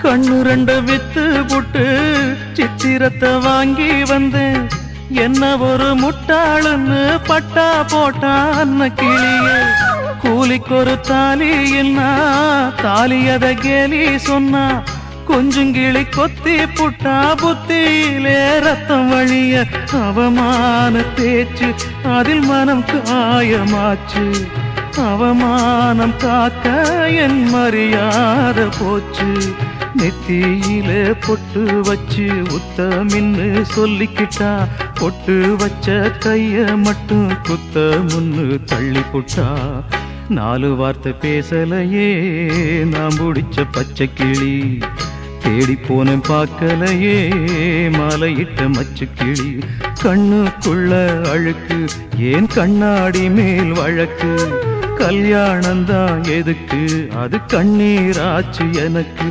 கண்ணு ரெண்டு வித்து புட்டு சித்திரத்தை வாங்கி வந்தேன். என்ன ஒரு முட்டாளுன்னு பட்டா போட்டா அன்ன கிளியே. கூலிக்கொரு தாலி என்ன தாலியத கேலி சொன்னா. கொஞ்சங்கிளி கொத்தி புட்டா புத்தியிலே ரத்தம் வழிய. அவமான பேச்சு அதில் மனம் காயமாச்சு. அவமானம் காக்க என் மரியாதை போச்சு. நெத்தியிலே பொட்டு வச்சு உத்தமின்னு சொல்லிக்கிட்டா. பொட்டு வச்ச கைய மட்டும் குத்த முன்னு தள்ளி புட்டா. 4 வார்த்தை பேசலையே நான் பிடிச்ச பச்சை கிளி. தேடி போனேன் பார்க்கலையே மாலையிட்ட மச்சு கிளி. கண்ணுக்குள்ள அழுக்கு ஏன் கண்ணாடி மேல் வழக்கு. கல்யாணந்தான் எதுக்கு அது கண்ணீராச்சு எனக்கு.